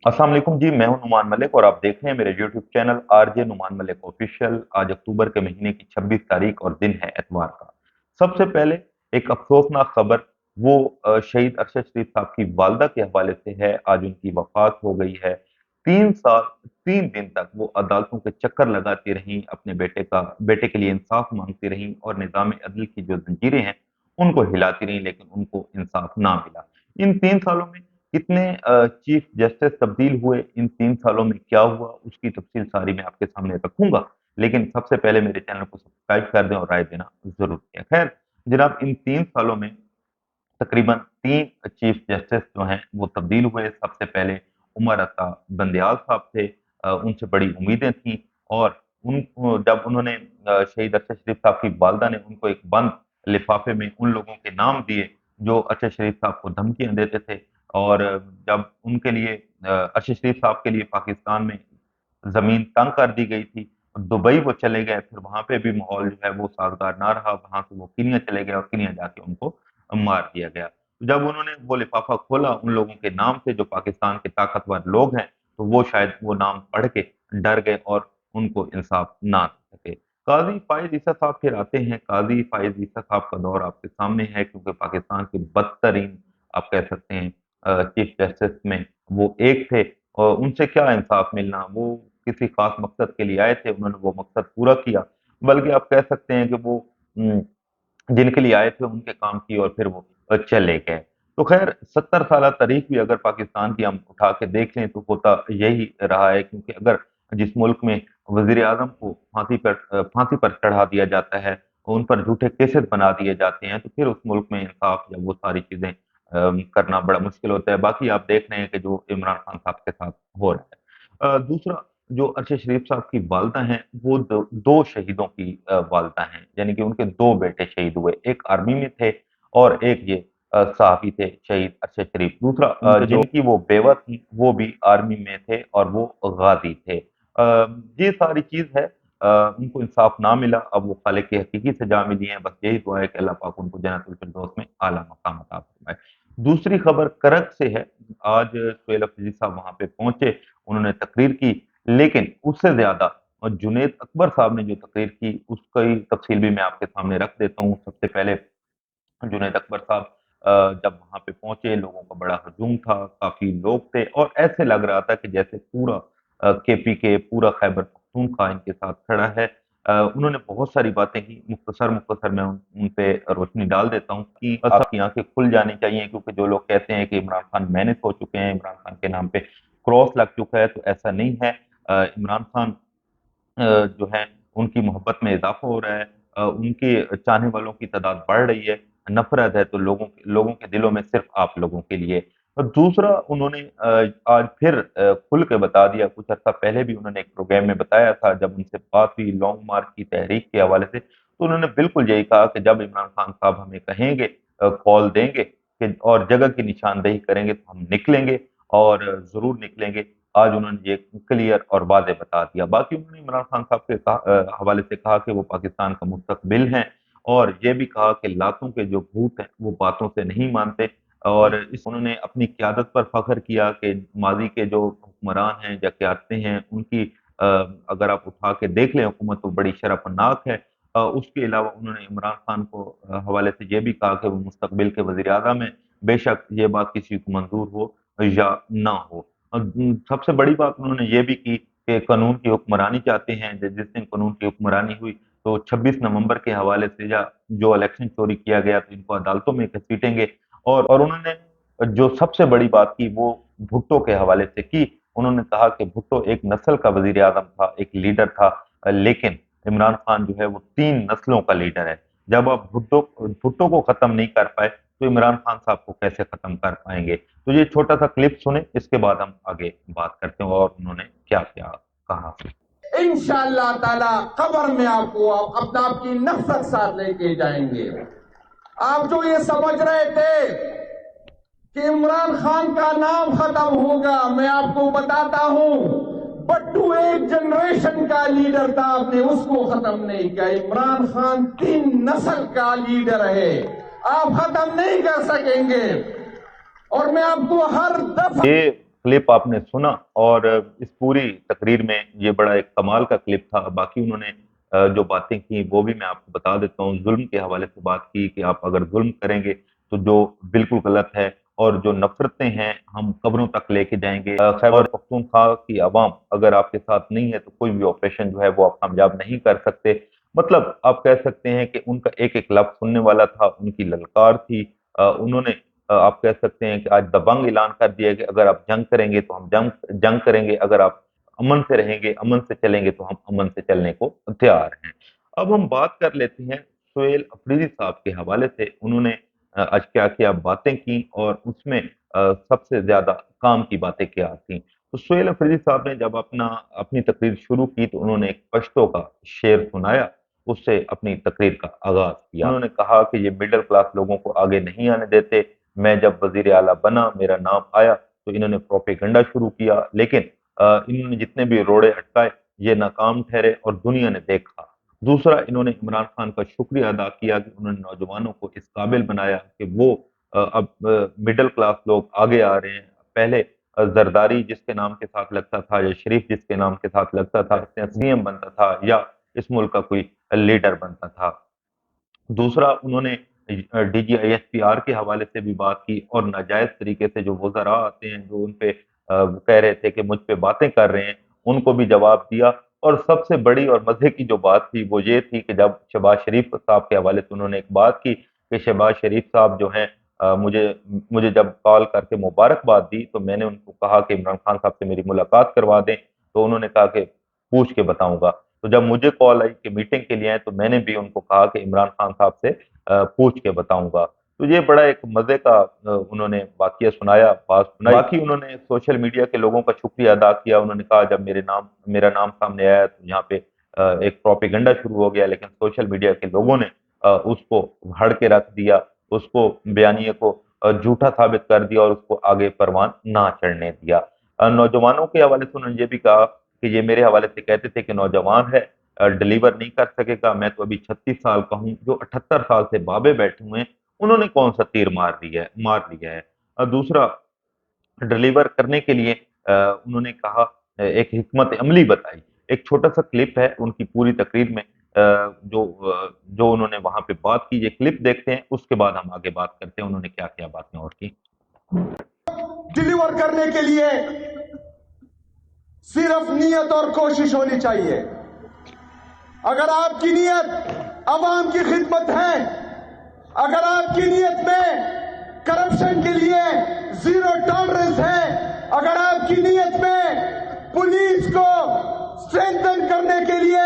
अस्सलाम वालेकुम जी। मैं हूं नुमान मलिक और आप देख रहे हैं मेरे YouTube channel RJ Numan Malik official. आज अक्टूबर के महीने की 26 तारीख और दिन है एतवार का। सबसे पहले एक अफसोसनाक खबर वो शहीद अरशद शरीफ साहब की वालदा के हवाले से है। आज उनकी वफात हो गई है। 3 साल 3 दिन तक वो अदालतों के चक्कर लगाती रहीं, अपने बेटे के लिए इंसाफ मांगती रहीं और निजाम अदल की जो जंजीरें हैं उनको हिलाती रहीं, लेकिन उनको इंसाफ ना मिला। इन 3 सालों में कितने चीफ जस्टिस तब्दील हुए, इन 3 सालों में क्या हुआ, उसकी तफसील सारी मैं आपके सामने रखूंगा। लेकिन सबसे पहले मेरे चैनल को सब्सक्राइब कर दें और राय देना जरूर करें। खैर जनाब, इन 3 सालों में तकरीबन 3 चीफ जस्टिस जो हैं वो तब्दील हुए। सबसे पहले उमर अता बंदयाल साहब थे। उनसे बड़ी उम्मीदें थी और उन जब उन्होंने शहीद अरशद शरीफ साहब की वालदा ने उनको एक बंद लिफाफे में उन लोगों के नाम दिए जो अरशद शरीफ साहब को धमकियां देते थे, और जब उनके लिए अरशद शरीफ साहब के लिए पाकिस्तान में जमीन तंग कर दी गई थी, दुबई वो चले गए, फिर वहां पे भी माहौल जो है वो साजगार ना रहा, वहां से वो कीनिया चले गए और कीनिया जाके उनको मार दिया गया। तो जब उन्होंने वो लिफाफा खोला उन लोगों के नाम से जो पाकिस्तान के ताकतवर लोग हैं, तो वो शायद वो नाम पढ़ के डर गए और उनको इंसाफ ना दे सके। काजी फाइज ईसा साहब फिर आते हैं। काजी फाइज ईसा साहब का दौर आपके सामने है, क्योंकि पाकिस्तान के बदतरीन आप कह सकते हैं चीफ जस्टिस में वो एक थे। और उनसे क्या इंसाफ मिलना, वो किसी खास मकसद के लिए आए थे, उन्होंने वो मकसद पूरा किया। बल्कि आप कह सकते हैं कि वो जिनके लिए आए थे उनके काम किए और फिर वो चले गए। तो खैर 70 साल तारीख भी अगर पाकिस्तान की हम उठा के देख लें तो होता यही रहा है, क्योंकि अगर जिस मुल्क में वजीर आजम को फांसी पर चढ़ा दिया जाता है, उन पर झूठे केसेस बना दिए जाते हैं, तो फिर उस मुल्क में इंसाफ या वो सारी चीजें करना बड़ा मुश्किल होता है। बाकी आप देख रहे हैं कि जो इमरान खान साहब के साथ हो रहा है। दूसरा, जो अरशद शरीफ साहब की वालदा हैं वो दो शहीदों की वालदा हैं, यानी कि उनके 2 बेटे शहीद हुए। एक आर्मी में थे और एक ये सहाफी थे शहीद अरशद शरीफ। दूसरा जिनकी वो बेवा थी वो भी आर्मी में थे और वो गाजी थे। ये सारी चीज है। उनको इंसाफ ना मिला, अब वो खालिक की हकीकी सजा मिली है। बस यही दुआ है कि अल्लाह पाक उनको जन्नतुल फिरदौस में आला मकाम अता फरमाए। दूसरी खबर करक से है। आज सोहेल अफरीदी साहब वहां पे पहुंचे, उन्होंने तकरीर की, लेकिन उससे ज्यादा और जुनैद अकबर साहब ने जो तकरीर की उसकी तफसील भी मैं आपके सामने रख देता हूँ। सबसे पहले जुनैद अकबर साहब जब वहां पे पहुंचे, लोगों का बड़ा हजूम था, काफी लोग थे और ऐसे लग रहा था कि जैसे पूरा केपीके, पूरा खैबर पख्तूनख्वा इनके साथ खड़ा है। उन्होंने बहुत सारी बातें की, मुख्तसर मुख्तसर मैं उन पे रोशनी डाल देता हूँ कि सबकी आंखें खुल जानी चाहिए, क्योंकि जो लोग कहते हैं कि इमरान खान मैनेज हो चुके हैं, इमरान खान के नाम पे क्रॉस लग चुका है, तो ऐसा नहीं है। इमरान खान जो है उनकी मोहब्बत में इजाफा हो रहा है, उनके चाहने वालों की तादाद बढ़ रही है। नफरत है तो लोगों के दिलों में सिर्फ आप लोगों के लिए। और दूसरा, उन्होंने आज फिर खुल के बता दिया, कुछ अर्सा पहले भी उन्होंने एक प्रोग्राम में बताया था जब उनसे बात हुई लॉन्ग मार्च की तहरीक के हवाले से, तो उन्होंने बिल्कुल यही कहा कि जब इमरान खान साहब हमें कहेंगे, कॉल देंगे और जगह की निशानदेही करेंगे तो हम निकलेंगे और जरूर निकलेंगे। आज उन्होंने ये क्लियर और वाज़ेह बता दिया। बाकी उन्होंने इमरान खान साहब के हवाले से कहा कि वो पाकिस्तान का मुस्तकबिल हैं, और ये भी कहा कि लातों के जो भूत हैं वो बातों से नहीं मानते। और इस उन्होंने अपनी क़यादत पर फ़ख्र किया कि माज़ी के जो हुक्मरान हैं या क़यादतें हैं उनकी अगर आप उठा के देख लें हुकूमत, तो बड़ी शर्फ़नाक है। उसके अलावा उन्होंने इमरान खान को हवाले से ये भी कहा कि वो मुस्तकबिल के वज़ीर-ए-आज़म हैं, बेशक ये बात किसी को मंज़ूर हो या ना हो। सबसे बड़ी बात उन्होंने ये भी की कि कानून की हुक्मरानी चाहते हैं। जिस दिन कानून की हुक्मरानी हुई तो 26 नवंबर के हवाले से या जो इलेक्शन चोरी किया गया तो इनको अदालतों में घसीटेंगे। और उन्होंने जो सबसे बड़ी बात की वो भुट्टो के हवाले से की। उन्होंने कहा कि भुट्टो एक नस्ल का वजीर आजम था, एक लीडर था, लेकिन इमरान खान जो है वो 3 नस्लों का लीडर है। जब आप भुट्टो भुट्टो को खत्म नहीं कर पाए तो इमरान खान साहब को कैसे खत्म कर पाएंगे। तो ये छोटा सा क्लिप सुने, इसके बाद हम आगे बात करते हैं और उन्होंने क्या क्या कहा। इंशाअल्लाह ताला कब्र में आपको अपना आपकी नफरत साथ लेके जाएंगे। आप जो ये समझ रहे थे कि इमरान खान का नाम खत्म होगा, मैं आपको बताता हूं, बट्टू एक जनरेशन का लीडर था, आपने उसको खत्म नहीं किया। इमरान खान 3 नस्ल का लीडर है, आप खत्म नहीं कर सकेंगे। और मैं आपको हर दफा ये क्लिप आपने सुना और इस पूरी तकरीर में ये बड़ा एक कमाल का क्लिप था। बाकी उन्होंने जो बातें की वो भी मैं आपको बता देता हूँ। जुल्म के हवाले से बात की कि आप अगर जुल्म करेंगे तो जो बिल्कुल गलत है, और जो नफरतें हैं हम कब्रों तक लेके जाएंगे। खैबर पख्तूनख्वा की आवाम अगर आपके साथ नहीं है तो कोई भी ऑपरेशन जो है वो आप कामयाब नहीं कर सकते। मतलब आप कह सकते हैं कि उनका एक एक लफ्ज सुनने वाला था, उनकी ललकार थी। उन्होंने आप कह सकते हैं कि आज दबंग ऐलान कर दिया कि अगर आप जंग करेंगे तो हम जंग जंग करेंगे, अगर आप अमन से रहेंगे, अमन से चलेंगे तो हम अमन से चलने को तैयार हैं। अब हम बात कर लेते हैं सोहेल अफरीदी साहब के हवाले से। उन्होंने आज क्या क्या बातें की और उसमें सबसे ज्यादा काम की बातें क्या थी। तो सोहेल अफरीदी साहब ने जब अपनी तकरीर शुरू की तो उन्होंने एक पश्तो का शेर सुनाया, उससे अपनी तकरीर का आगाज किया। उन्होंने कहा कि ये मिडिल क्लास लोगों को आगे नहीं आने देते। मैं जब वजीर आला बना, मेरा नाम आया तो इन्होंने प्रोपेगेंडा शुरू किया, लेकिन इन्होंने जितने भी रोड़े अटकाए ये नाकाम ठहरे और दुनिया ने देखा। दूसरा, इन्होंने इमरान खान का शुक्रिया अदा किया कि उन्होंने नौजवानों को इस काबिल बनाया कि वो अब मिडिल क्लास लोग आगे आ रहे हैं। पहले जरदारी जिसके नाम के साथ लगता था या शरीफ जिसके नाम के साथ लगता था, सीएम बनता था या इस मुल्क का कोई लीडर बनता था। दूसरा, उन्होंने डीजीआईएसपीआर के हवाले से भी बात की और नाजायज तरीके से जो वज़रा आते हैं, जो उन पे कह रहे थे कि मुझ पे बातें कर रहे हैं, उनको भी जवाब दिया। और सबसे बड़ी और मज़े की जो बात थी वो ये थी कि जब शहबाज शरीफ साहब के हवाले से उन्होंने एक बात की कि शहबाज शरीफ साहब जो हैं, मुझे मुझे जब कॉल करके मुबारकबाद दी तो मैंने उनको कहा कि इमरान खान साहब से मेरी मुलाकात करवा दें, तो उन्होंने कहा कि पूछ के बताऊंगा। तो जब मुझे कॉल आई कि मीटिंग के लिए आए तो मैंने भी उनको कहा कि इमरान खान साहब से पूछ के बताऊंगा। तो ये बड़ा एक मजे का उन्होंने वाकया सुनाया, बात सुनाई। बाकी उन्होंने सोशल मीडिया के लोगों का शुक्रिया अदा किया। उन्होंने कहा जब मेरा नाम सामने आया तो यहाँ पे एक प्रोपेगेंडा शुरू हो गया, लेकिन सोशल मीडिया के लोगों ने उसको उखाड़ के रख दिया, उसको बयानिए को झूठा साबित कर दिया और उसको आगे परवान ना चढ़ने दिया। नौजवानों के हवाले से उन्होंने ये भी कहा कि ये मेरे हवाले से कहते थे कि नौजवान है, डिलीवर नहीं कर सकेगा। मैं तो अभी 36 साल का हूँ, जो 78 साल से बाबे बैठे हुए हैं उन्होंने कौन सा तीर मार लिया है। दूसरा, डिलीवर करने के लिए उन्होंने कहा, एक हिकमत अमली बताई। एक छोटा सा क्लिप है उनकी पूरी तकरीर में, जो उन्होंने वहां पे बात की। ये क्लिप देखते हैं, उसके बाद हम आगे बात करते हैं उन्होंने क्या क्या बातें और की। डिलीवर करने के लिए सिर्फ नीयत और कोशिश होनी चाहिए। अगर आपकी नीयत अवाम की खिदमत है, अगर आपकी नीयत में करप्शन के लिए जीरो टॉलरेंस है, अगर आपकी नीयत में पुलिस को स्ट्रेंथन करने के लिए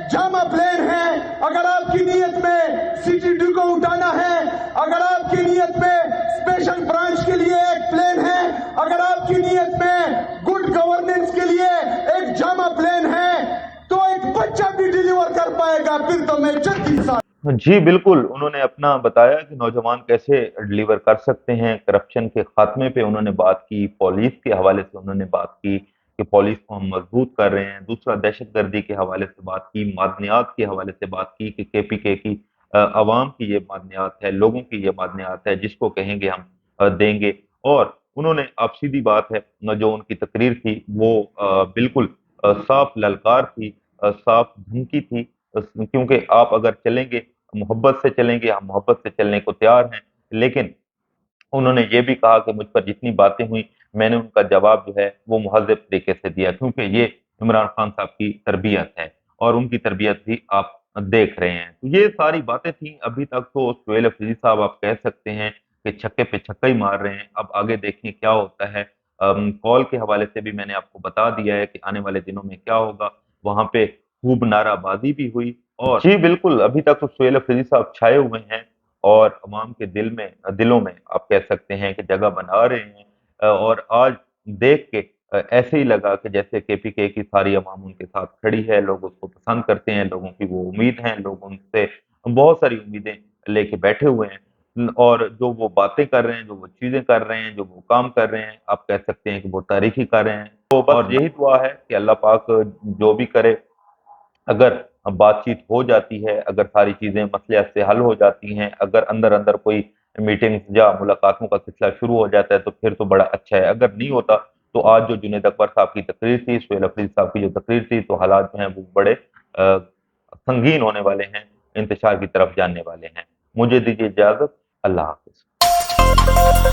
जामा प्लान है, अगर आपकी नीयत में सीटीडी को उठाना है, अगर आपकी नीयत में स्पेशल ब्रांच के लिए एक प्लान है, अगर आपकी नीयत में गुड गवर्नेंस के लिए एक जामा प्लान है, तो एक बच्चा भी डिलीवर कर पाएगा। फिर तो मैं 36 साल। जी बिल्कुल, उन्होंने अपना बताया कि नौजवान कैसे डिलीवर कर सकते हैं। करप्शन के खात्मे पे उन्होंने बात की, पुलिस के हवाले से उन्होंने बात की कि पुलिस को हम मजबूत कर रहे हैं। दूसरा, दहशतगर्दी के हवाले से बात की, मादनियात के हवाले से बात की कि केपीके की अवाम की ये मादनियात है, लोगों की ये मादनियात है, जिसको कहेंगे हम देंगे। और उन्होंने, अब सीधी बात है, जो उनकी तकरीर थी वो बिल्कुल साफ ललकार थी, साफ धमकी थी। क्योंकि आप अगर चलेंगे, मोहब्बत से चलेंगे, हम मोहब्बत से चलने को तैयार हैं। लेकिन उन्होंने ये भी कहा कि मुझ पर जितनी बातें हुई मैंने उनका जवाब जो है वो मुहज़्ज़ब तरीके से दिया, क्योंकि ये इमरान खान साहब की तरबियत है और उनकी तरबियत भी आप देख रहे हैं। तो ये सारी बातें थी। अभी तक तो सोहेल अफरीदी साहब आप कह सकते हैं कि छक्के पे छक्का ही मार रहे हैं। अब आगे देखें क्या होता है। कॉल के हवाले से भी मैंने आपको बता दिया है कि आने वाले दिनों में क्या होगा। वहां पे खूब नाराबाजी भी हुई। और जी बिल्कुल, अभी तक तो सोहेल अफरीदी साहब छाए हुए हैं और अवाम के दिलों में आप कह सकते हैं कि जगह बना रहे हैं। और आज देख के ऐसे ही लगा कि जैसे केपीके की सारी अवाम उनके साथ खड़ी है, लोग उसको पसंद करते हैं, लोगों की वो उम्मीद है, लोग उनसे बहुत सारी उम्मीदें लेके बैठे हुए हैं। और जो वो बातें कर रहे हैं, जो वो चीजें कर रहे हैं, जो वो काम कर रहे हैं, आप कह सकते हैं कि वो तारीखी कर रहे हैं। तो बस यही दुआ है कि अल्लाह पाक जो भी करे, अगर बातचीत हो जाती है, अगर सारी चीज़ें मसलियत से हल हो जाती हैं, अगर अंदर-अंदर कोई मीटिंग्स या मुलाकातों का सिलसिला शुरू हो जाता है तो फिर तो बड़ा अच्छा है। अगर नहीं होता تو آج جو جنید اکبر صاحب کی تقریر تھی، سہیل افریدی صاحب کی جو تقریر تھی، تو حالات جو ہیں وہ بڑے سنگین ہونے والے ہیں، انتشار کی طرف جانے والے ہیں۔ مجھے دیجیے اجازت، اللہ حافظ۔